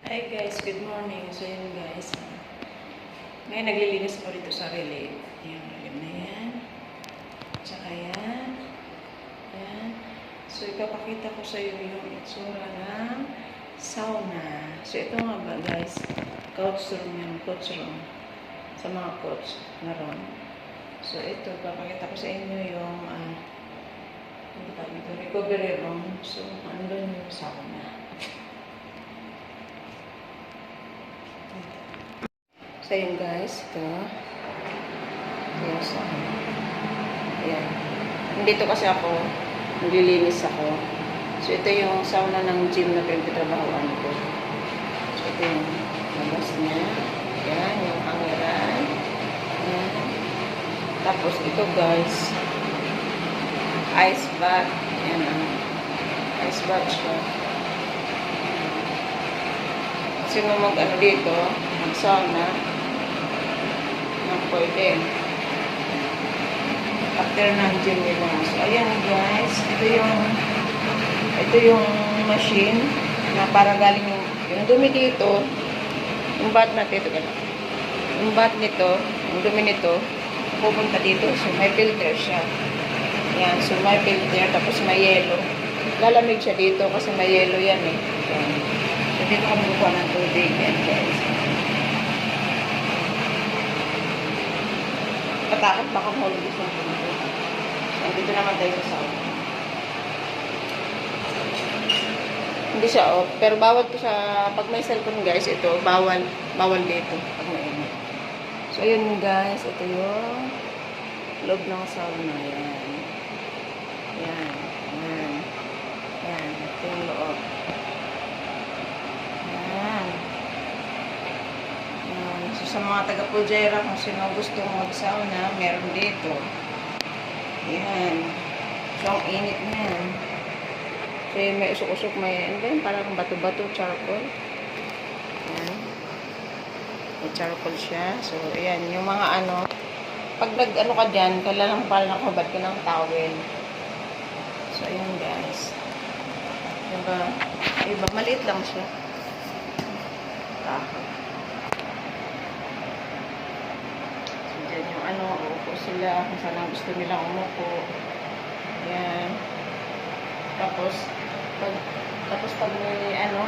Hi guys, good morning. So yun guys. Ngayon naglilinis ako dito sa relay. Ayan, lagyan na yan. Tsaka yan. Ayan. So ipapakita ko sa iyo yung itsura ng sauna. So ito nga ba guys, couch room yan, coach room. Sa mga coach na room. So ito, papakita ko sa inyo yung recovery room. So andun yung sauna. So, yun guys, ito. Yung sauna. Ayan. Nandito kasi ako, naglilinis ako. So, ito yung sauna ng gym na pinagtatrabahoan ko. So, ito yung labas niya. Ayan, yung hangiran. Ayan. Tapos, ito guys, ice bath. Ayan ang ice bath siya. Sino mag-ano dito, mag-sauna, pwede. After ng gym nila. So, ayan guys. Ito yung machine na para galing yung dumi dito. Yung bath natin ito. Yung bath nito, yung dumi nito, pupunta dito. So, may filter siya. Ayan. So, may filter. Tapos may yelo. Lalamig siya dito kasi may yelo yan eh. Ayan. So, dito kami bukuha ng tubig. Ayan guys. Patakot baka mahulog yung punto. Nandito naman tayo sa sauna. Hindi siya off. Pero bawal po sa pag may cellphone guys, ito bawal dito pag mainit. So ayun guys, ito yung loob ng sauna. Yan. Yan. Yan. Yan. Ito yung loob. So, sa mga taga-Pujera, kung sino gusto mag-sauna, meron dito. Ayan. So, ang init na yan. So, may usok-usok, may, ano ba yun? Parang bato-bato, charcoal. Ayan. May charcoal siya. So, ayan. Yung mga ano, pag nag-ano ka dyan, kailangan pala nakabad ka ng towel. So, ayan guys. Diba? Diba? Maliit lang siya. Upo sila kung saan gusto nilang umupo. Ayan. Tapos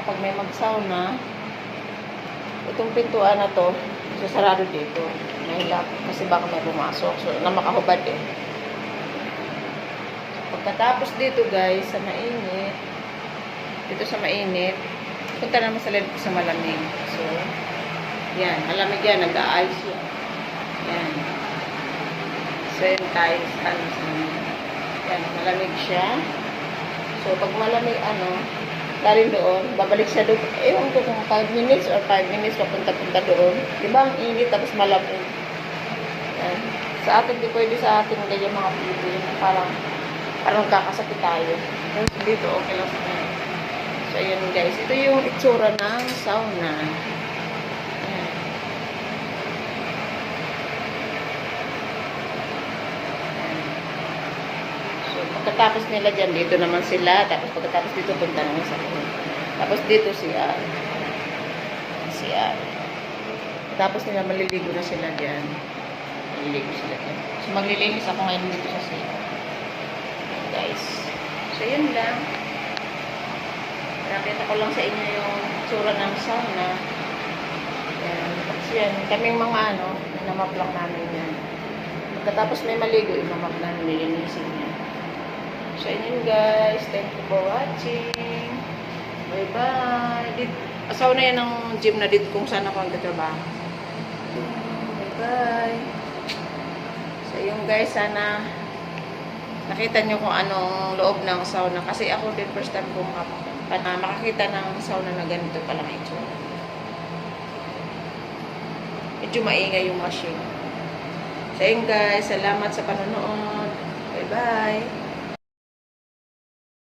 pag may mag-sauna, itong pintuan na to, sarado dito. May lock kasi baka may pumasok. So, na makahubad eh. Pagkatapos dito guys, sa mainit, punta naman sa malamig. So, yan. Malamig yan. Nag-a-ice yan. Yan. So, yun guys, yan, malamig siya. So, pag malamig, galing doon, babalik siya doon. Ewan ko kung 5 minutes or 5 minutes papunta-punta doon. Diba, ang init, tapos malamig. Yan. Sa atin, di pwede sa atin ganyan mga Pilipino. Parang kakasakit tayo. So, dito, okay lang sa mga. So, yun guys, ito yung itsura ng sauna. Pagkatapos nila dyan, dito naman sila. Tapos pagkatapos dito, punta naman sa loob. Tapos dito siya. Tapos nila, maliligo na sila dyan. Maliligo sila dyan. So, maglilinis ako ngayon dito sa sila. Guys. So, yun lang. Nakita ko lang sa inyo yung tsura ng sauna. Yan. Tapos yan, kaming mga namap lang namin yan. Pagkatapos may maligo, imamap namin, nilinisin niya. So, yun guys. Thank you for watching. Bye-bye. Asawa na yan ng gym na dito kung saan ako nagtatrabaho. Bye-bye. So, yun guys. Sana nakita nyo kung anong loob ng sauna. Kasi ako din first time kong makakita ng sauna na ganito palang itsura. Medyo maingay yung machine. So, yun guys. Salamat sa panonood. Bye-bye.